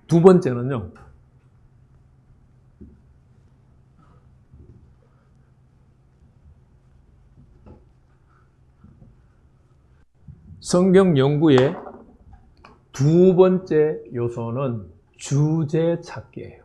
두 번째는요, 성경 연구의 두 번째 요소는 주제 찾기예요.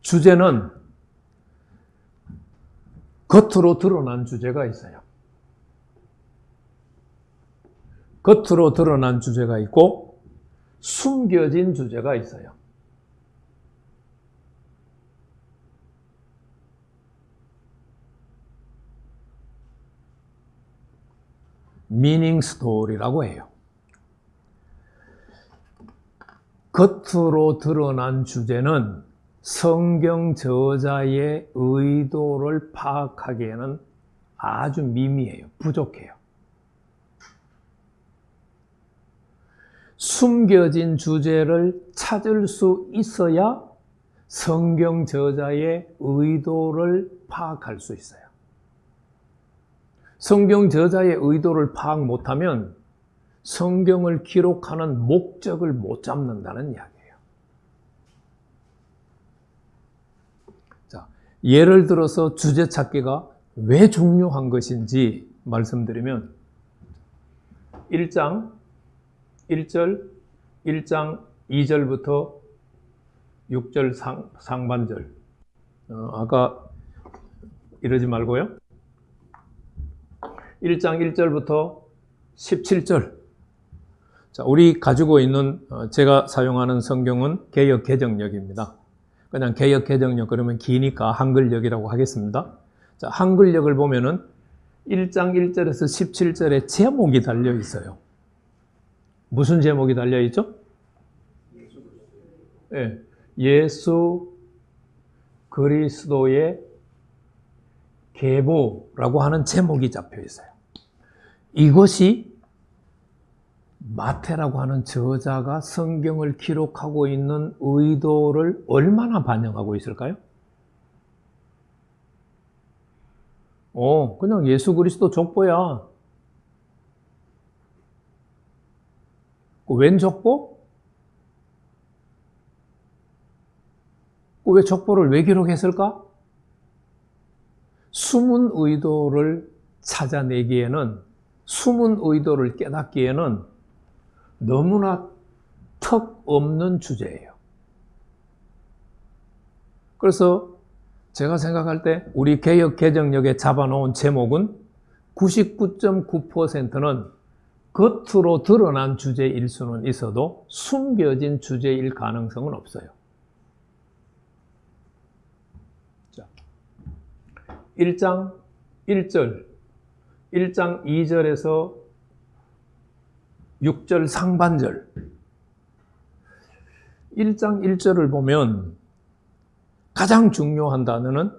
주제는 겉으로 드러난 주제가 있어요. 겉으로 드러난 주제가 있고 숨겨진 주제가 있어요. 미닝 스토리라고 해요. 겉으로 드러난 주제는 성경 저자의 의도를 파악하기에는 아주 미미해요. 부족해요. 숨겨진 주제를 찾을 수 있어야 성경 저자의 의도를 파악할 수 있어요. 성경 저자의 의도를 파악 못하면 성경을 기록하는 목적을 못 잡는다는 이야기예요. 자, 예를 들어서 주제 찾기가 왜 중요한 것인지 말씀드리면 1장 1절, 1장 2절부터 6절 상반절. 아까 이러지 말고요. 1장 1절부터 17절. 자, 우리 가지고 있는 제가 사용하는 성경은 개역 개정역입니다. 그냥 개역 개정역 그러면 기니까 한글역이라고 하겠습니다. 자, 한글역을 보면은 1장 1절에서 17절에 제목이 달려 있어요. 무슨 제목이 달려 있죠? 네, 예수 그리스도의 계보라고 하는 제목이 잡혀 있어요. 이것이 마태라고 하는 저자가 성경을 기록하고 있는 의도를 얼마나 반영하고 있을까요? 그냥 예수 그리스도 족보야. 웬 족보? 왜 족보를 왜 기록했을까? 숨은 의도를 찾아내기에는, 숨은 의도를 깨닫기에는 너무나 턱 없는 주제예요. 그래서 제가 생각할 때 우리 개역 개정역에 잡아놓은 제목은 99.9%는 겉으로 드러난 주제일 수는 있어도 숨겨진 주제일 가능성은 없어요. 자, 1장 1절, 1장 2절에서 6절 상반절. 1장 1절을 보면 가장 중요한 단어는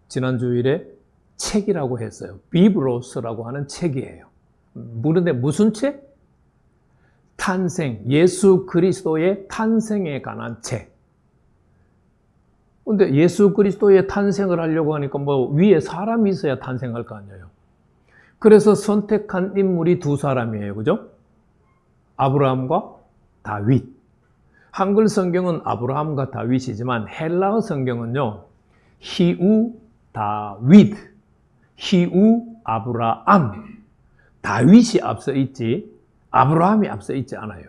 지난 주일에 책이라고 했어요. 비브로스라고 하는 책이에요. 그런데 무슨 책? 탄생, 예수 그리스도의 탄생에 관한 책. 근데 예수 그리스도의 탄생을 하려고 하니까 위에 사람이 있어야 탄생할 거 아니에요. 그래서 선택한 인물이 두 사람이에요. 그죠? 아브라함과 다윗. 한글 성경은 아브라함과 다윗이지만 헬라어 성경은요, 히우 다윗, 히우 아브라함. 다윗이 앞서 있지 아브라함이 앞서 있지 않아요.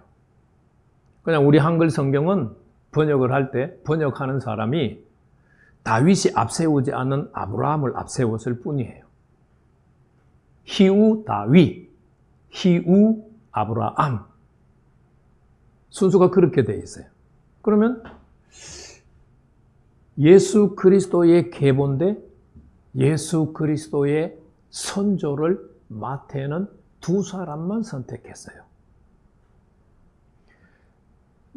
그냥 우리 한글 성경은 번역을 할 때 번역하는 사람이 다윗이 앞세우지 않은 아브라함을 앞세웠을 뿐이에요. 히우 다윗, 히우 아브라함. 순서가 그렇게 되어 있어요. 그러면 예수 그리스도의 계보인데 예수 그리스도의 선조를 마태는 두 사람만 선택했어요.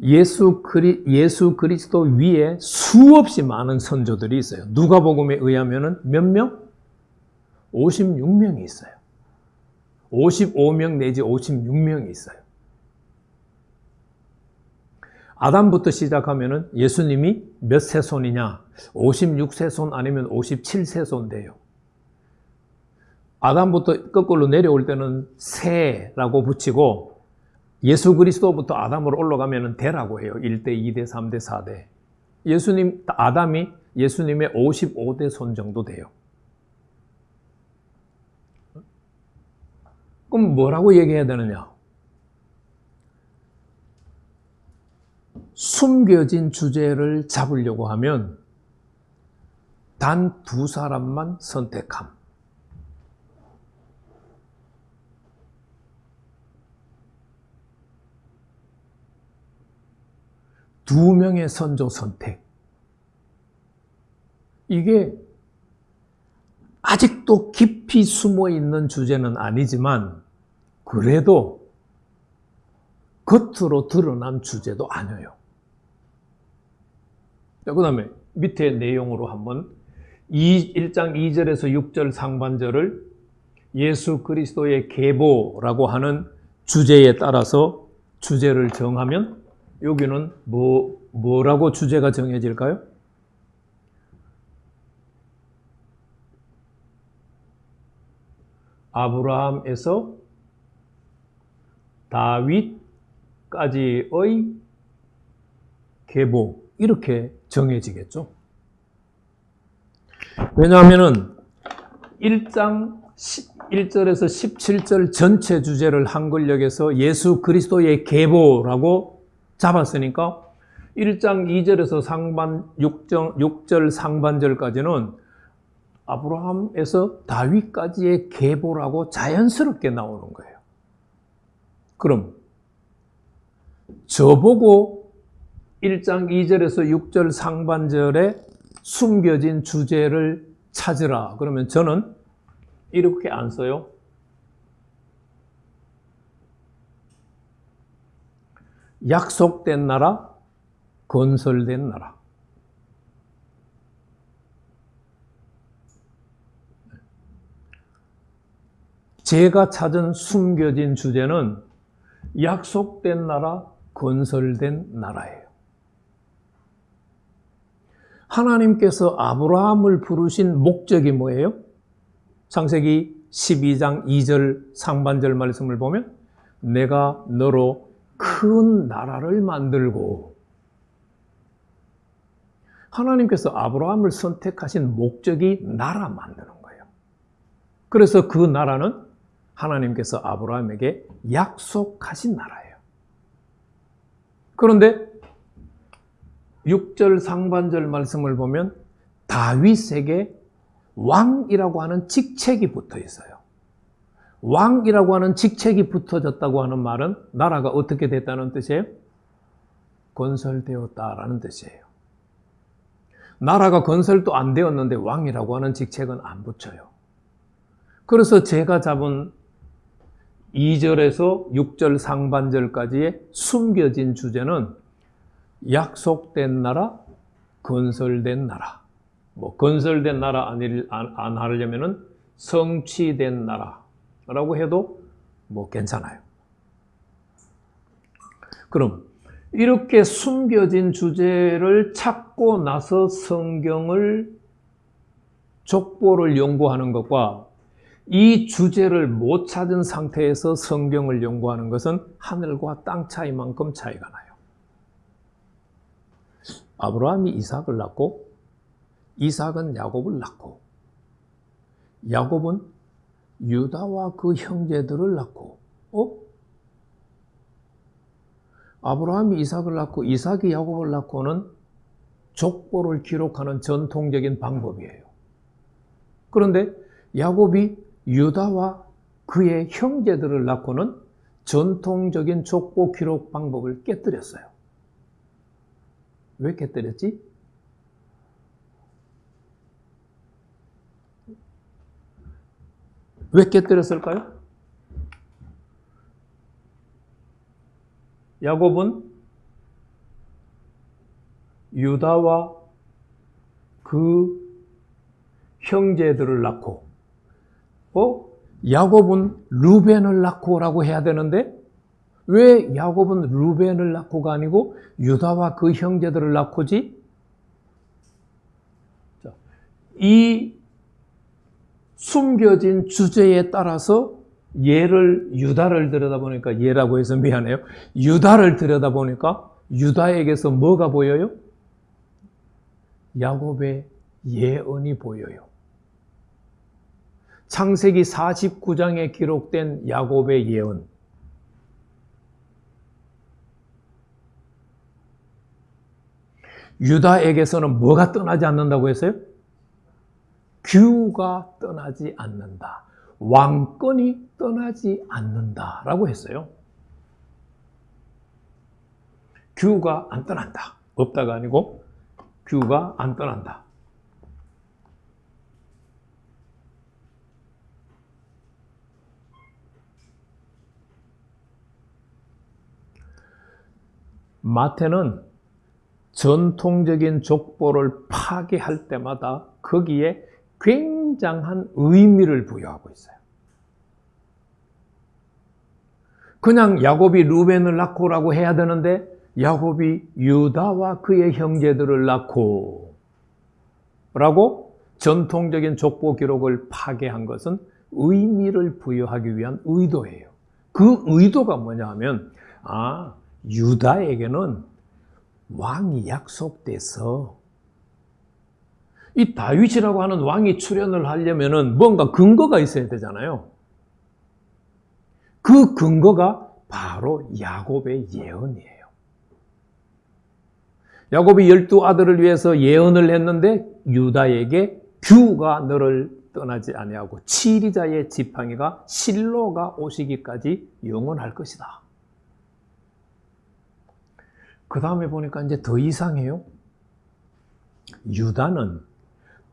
예수 그리스도 위에 수없이 많은 선조들이 있어요. 누가복음에 의하면 몇 명? 56명이 있어요. 55명 내지 56명이 있어요. 아담부터 시작하면 예수님이 몇 세손이냐? 56세손 아니면 57세손 돼요. 아담부터 거꾸로 내려올 때는 세라고 붙이고 예수 그리스도부터 아담으로 올라가면 대라고 해요. 1대, 2대, 3대, 4대. 아담이 예수님의 55대 손 정도 돼요. 그럼 뭐라고 얘기해야 되느냐? 숨겨진 주제를 잡으려고 하면 단 두 사람만 선택함. 두 명의 선조 선택. 이게 아직도 깊이 숨어 있는 주제는 아니지만 그래도 겉으로 드러난 주제도 아니에요. 그 다음에 밑에 내용으로 한번 1장 2절에서 6절 상반절을 예수 그리스도의 계보라고 하는 주제에 따라서 주제를 정하면 여기는 뭐라고 주제가 정해질까요? 아브라함에서 다윗까지의 계보, 이렇게 정해지겠죠. 왜냐하면 1장 1절에서 17절 전체 주제를 한글역에서 예수 그리스도의 계보라고 잡았으니까 1장 2절에서 6절 상반절까지는 아브라함에서 다윗까지의 계보라고 자연스럽게 나오는 거예요. 그럼 저보고 1장 2절에서 6절 상반절에 숨겨진 주제를 찾으라. 그러면 저는 이렇게 안 써요. 약속된 나라, 건설된 나라. 제가 찾은 숨겨진 주제는 약속된 나라, 건설된 나라예요. 하나님께서 아브라함을 부르신 목적이 뭐예요? 창세기 12장 2절 상반절 말씀을 보면 내가 너로 큰 나라를 만들고, 하나님께서 아브라함을 선택하신 목적이 나라 만드는 거예요. 그래서 그 나라는 하나님께서 아브라함에게 약속하신 나라예요. 그런데 6절 상반절 말씀을 보면 다윗에게 왕이라고 하는 직책이 붙어 있어요. 왕이라고 하는 직책이 붙어졌다고 하는 말은 나라가 어떻게 됐다는 뜻이에요? 건설되었다라는 뜻이에요. 나라가 건설도 안 되었는데 왕이라고 하는 직책은 안 붙여요. 그래서 제가 잡은 2절에서 6절 상반절까지의 숨겨진 주제는 약속된 나라, 건설된 나라. 건설된 나라 안 하려면은 성취된 나라라고 해도 괜찮아요. 그럼 이렇게 숨겨진 주제를 찾고 나서 성경을 족보를 연구하는 것과 이 주제를 못 찾은 상태에서 성경을 연구하는 것은 하늘과 땅 차이만큼 차이가 나요. 아브라함이 이삭을 낳고 이삭은 야곱을 낳고 야곱은 유다와 그 형제들을 낳고 아브라함이 이삭을 낳고 이삭이 야곱을 낳고는 족보를 기록하는 전통적인 방법이에요. 그런데 야곱이 유다와 그의 형제들을 낳고는 전통적인 족보 기록 방법을 깨뜨렸어요. 왜 깨뜨렸지? 왜 깨뜨렸을까요? 야곱은 유다와 그 형제들을 낳고 야곱은 루벤을 낳고라고 해야 되는데 왜 야곱은 루벤을 낳고가 아니고 유다와 그 형제들을 낳고지? 이 숨겨진 주제에 따라서 유다를 들여다보니까, 예라고 해서 미안해요. 유다를 들여다보니까 유다에게서 뭐가 보여요? 야곱의 예언이 보여요. 창세기 49장에 기록된 야곱의 예언. 유다에게서는 뭐가 떠나지 않는다고 했어요? 규가 떠나지 않는다. 왕권이 떠나지 않는다라고 했어요. 규가 안 떠난다. 없다가 아니고 규가 안 떠난다. 마태는 전통적인 족보를 파괴할 때마다 거기에 굉장한 의미를 부여하고 있어요. 그냥 야곱이 루벤을 낳고라고 해야 되는데 야곱이 유다와 그의 형제들을 낳고 라고 전통적인 족보 기록을 파괴한 것은 의미를 부여하기 위한 의도예요. 그 의도가 뭐냐 하면 유다에게는 왕이 약속돼서 이 다윗이라고 하는 왕이 출현을 하려면은 뭔가 근거가 있어야 되잖아요. 그 근거가 바로 야곱의 예언이에요. 야곱이 12아들을 위해서 예언을 했는데 유다에게 규가 너를 떠나지 아니하고 치리자의 지팡이가 실로가 오시기까지 영원할 것이다. 그 다음에 보니까 이제 더 이상해요. 유다는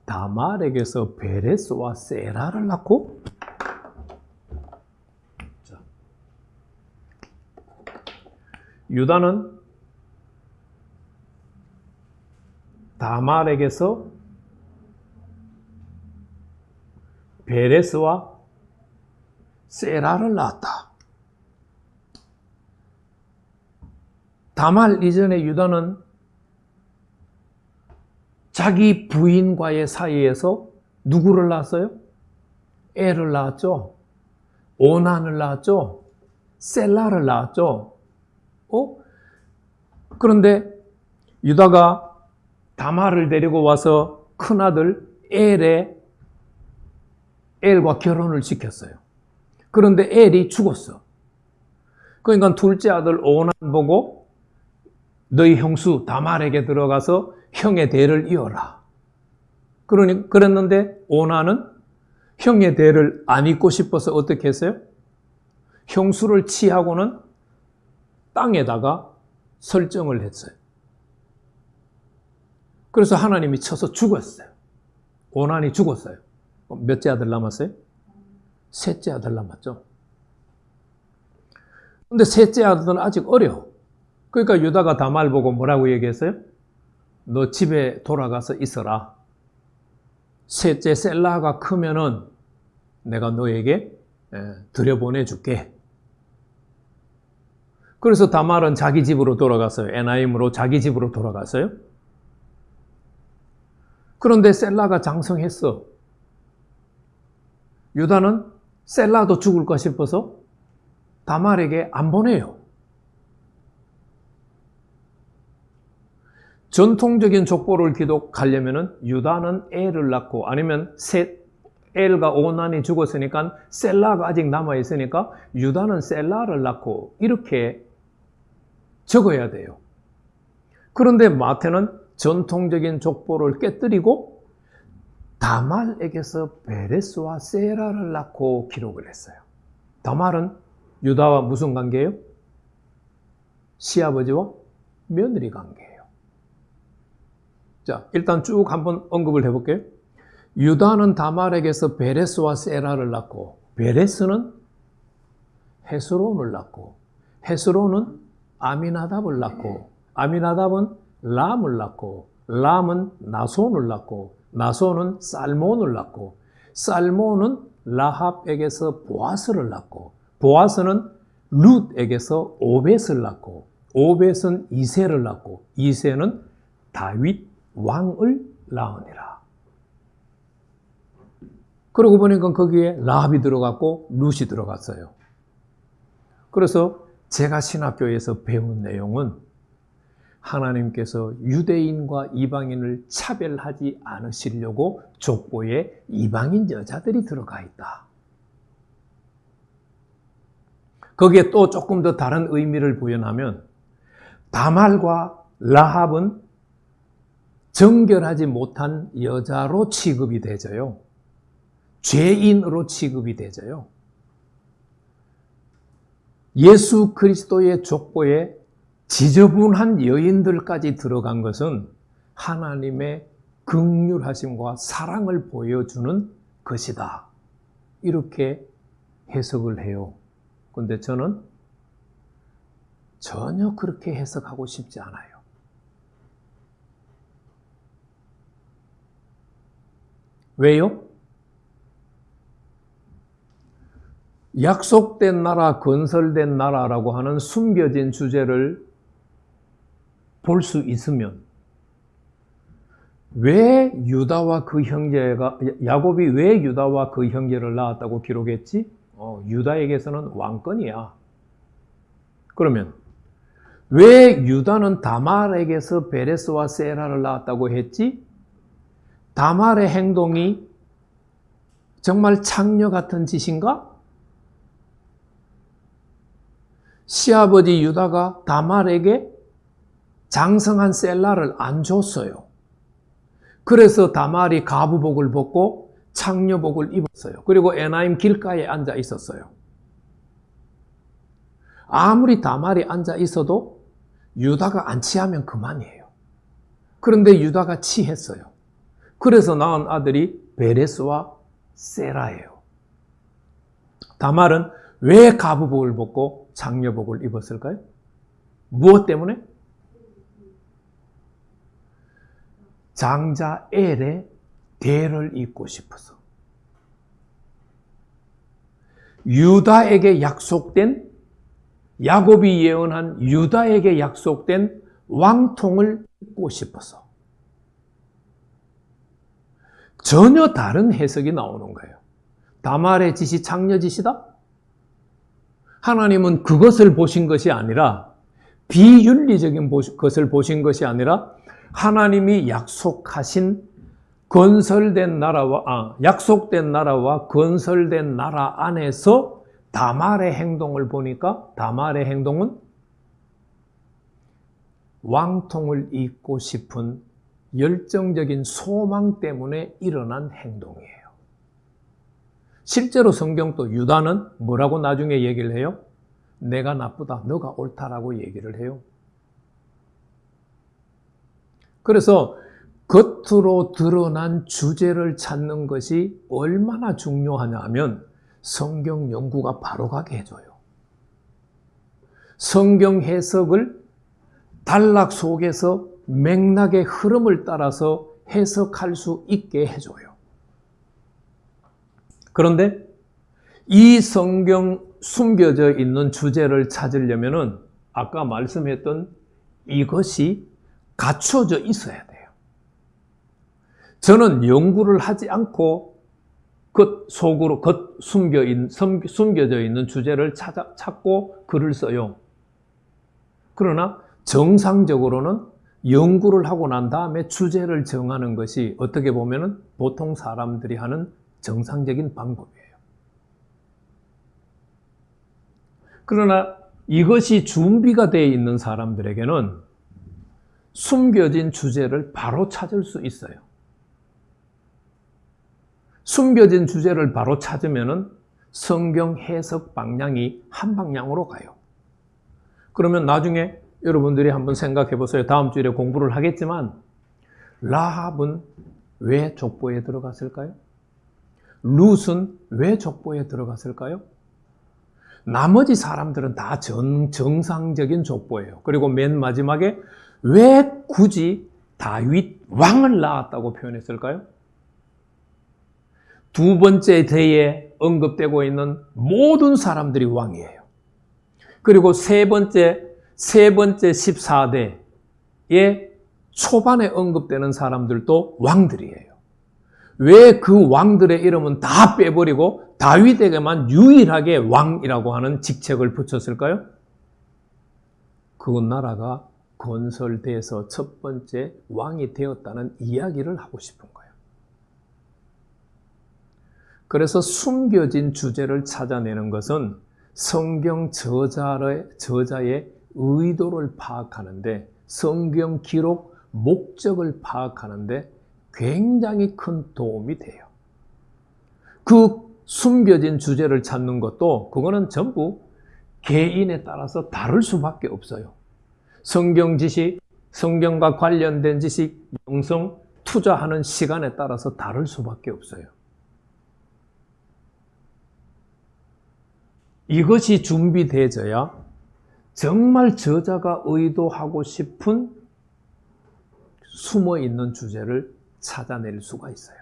다말에게서 베레스와 세라를 낳고, 유다는 다말에게서 베레스와 세라를 낳았다. 다말 이전에 유다는 자기 부인과의 사이에서 누구를 낳았어요? 엘을 낳았죠. 오난을 낳았죠. 셀라를 낳았죠. 그런데 유다가 다말을 데리고 와서 큰아들 엘과 결혼을 시켰어요. 그런데 엘이 죽었어. 그러니까 둘째 아들 오난 보고 너희 형수 다말에게 들어가서 형의 대를 이어라. 그랬는데 오난은 형의 대를 안 잇고 싶어서 어떻게 했어요? 형수를 치하고는 땅에다가 설정을 했어요. 그래서 하나님이 쳐서 죽었어요. 오난이 죽었어요. 몇째 아들 남았어요? 셋째 아들 남았죠. 근데 셋째 아들은 아직 어려. 그러니까 유다가 다말 보고 뭐라고 얘기했어요? 너 집에 돌아가서 있어라. 셋째 셀라가 크면은 내가 너에게 들여보내줄게. 그래서 다말은 자기 집으로 돌아갔어요. 에나임으로 자기 집으로 돌아갔어요. 그런데 셀라가 장성했어. 유다는 셀라도 죽을까 싶어서 다말에게 안 보내요. 전통적인 족보를 기록하려면 유다는 엘을 낳고 아니면 엘과 오난이 죽었으니까 셀라가 아직 남아있으니까 유다는 셀라를 낳고 이렇게 적어야 돼요. 그런데 마태는 전통적인 족보를 깨뜨리고 다말에게서 베레스와 세라를 낳고 기록을 했어요. 다말은 유다와 무슨 관계예요? 시아버지와 며느리 관계예요. 자, 일단 쭉 한번 언급을 해볼게요. 유다는 다말에게서 베레스와 세라를 낳고, 베레스는 헤스론을 낳고, 헤스론은 아미나답을 낳고, 아미나답은 람을 낳고, 람은 나손을 낳고, 나손은 살몬을 낳고, 살몬은 라합에게서 보아스를 낳고, 보아스는 룻에게서 오벳을 낳고, 오벳은 이새를 낳고, 이새는 다윗 왕을 낳으니라. 그러고 보니까 거기에 라합이 들어갔고 룻이 들어갔어요. 그래서 제가 신학교에서 배운 내용은 하나님께서 유대인과 이방인을 차별하지 않으시려고 족보에 이방인 여자들이 들어가 있다. 거기에 또 조금 더 다른 의미를 부여하면 다말과 라합은 정결하지 못한 여자로 취급이 되져요. 죄인으로 취급이 되져요. 예수 그리스도의 족보에 지저분한 여인들까지 들어간 것은 하나님의 긍휼하심과 사랑을 보여주는 것이다. 이렇게 해석을 해요. 그런데 저는 전혀 그렇게 해석하고 싶지 않아요. 왜요? 약속된 나라, 건설된 나라라고 하는 숨겨진 주제를 볼 수 있으면 왜 유다와 그 형제가, 야곱이 왜 유다와 그 형제를 낳았다고 기록했지? 유다에게서는 왕권이야. 그러면 왜 유다는 다말에게서 베레스와 세라를 낳았다고 했지? 다말의 행동이 정말 창녀 같은 짓인가? 시아버지 유다가 다말에게 장성한 셀라를 안 줬어요. 그래서 다말이 가부복을 벗고 창녀복을 입었어요. 그리고 에나임 길가에 앉아 있었어요. 아무리 다말이 앉아 있어도 유다가 안 취하면 그만이에요. 그런데 유다가 취했어요. 그래서 낳은 아들이 베레스와 세라예요. 다말은 왜 가부복을 벗고 창녀복을 입었을까요? 무엇 때문에? 장자 엘의 대를 잇고 싶어서. 유다에게 약속된, 야곱이 예언한 유다에게 약속된 왕통을 잇고 싶어서. 전혀 다른 해석이 나오는 거예요. 다말의 짓이 창녀 짓이다? 하나님은 그것을 보신 것이 아니라, 비윤리적인 것을 보신 것이 아니라 하나님이 약속하신 건설된 나라와, 약속된 나라와 건설된 나라 안에서 다말의 행동을 보니까 다말의 행동은 왕통을 잇고 싶은 열정적인 소망 때문에 일어난 행동이에요. 실제로 성경도 유다는 뭐라고 나중에 얘기를 해요? 내가 나쁘다, 너가 옳다라고 얘기를 해요. 그래서 겉으로 드러난 주제를 찾는 것이 얼마나 중요하냐 하면 성경 연구가 바로 가게 해줘요. 성경 해석을 단락 속에서 맥락의 흐름을 따라서 해석할 수 있게 해줘요. 그런데 이 성경 숨겨져 있는 주제를 찾으려면은 아까 말씀했던 이것이 갖춰져 있어야 돼요. 저는 연구를 하지 않고 그 속으로 숨겨져 있는 주제를 찾고 글을 써요. 그러나 정상적으로는 연구를 하고 난 다음에 주제를 정하는 것이 어떻게 보면은 보통 사람들이 하는 정상적인 방법이에요. 그러나 이것이 준비가 되어 있는 사람들에게는 숨겨진 주제를 바로 찾을 수 있어요. 숨겨진 주제를 바로 찾으면은 성경 해석 방향이 한 방향으로 가요. 그러면 나중에 여러분들이 한번 생각해 보세요. 다음 주에 공부를 하겠지만 라합은 왜 족보에 들어갔을까요? 룻은 왜 족보에 들어갔을까요? 나머지 사람들은 다 정상적인 족보예요. 그리고 맨 마지막에 왜 굳이 다윗 왕을 낳았다고 표현했을까요? 두 번째 대에 언급되고 있는 모든 사람들이 왕이에요. 그리고 세 번째 14대에 초반에 언급되는 사람들도 왕들이에요. 왜 그 왕들의 이름은 다 빼버리고 다윗에게만 유일하게 왕이라고 하는 직책을 붙였을까요? 그 나라가 건설돼서 첫 번째 왕이 되었다는 이야기를 하고 싶은 거예요. 그래서 숨겨진 주제를 찾아내는 것은 성경 저자의 의도를 파악하는데, 성경 기록 목적을 파악하는데 굉장히 큰 도움이 돼요. 그 숨겨진 주제를 찾는 것도 그거는 전부 개인에 따라서 다를 수밖에 없어요. 성경 지식, 성경과 관련된 지식, 영성, 투자하는 시간에 따라서 다를 수밖에 없어요. 이것이 준비되어야 정말 저자가 의도하고 싶은 숨어있는 주제를 찾아낼 수가 있어요.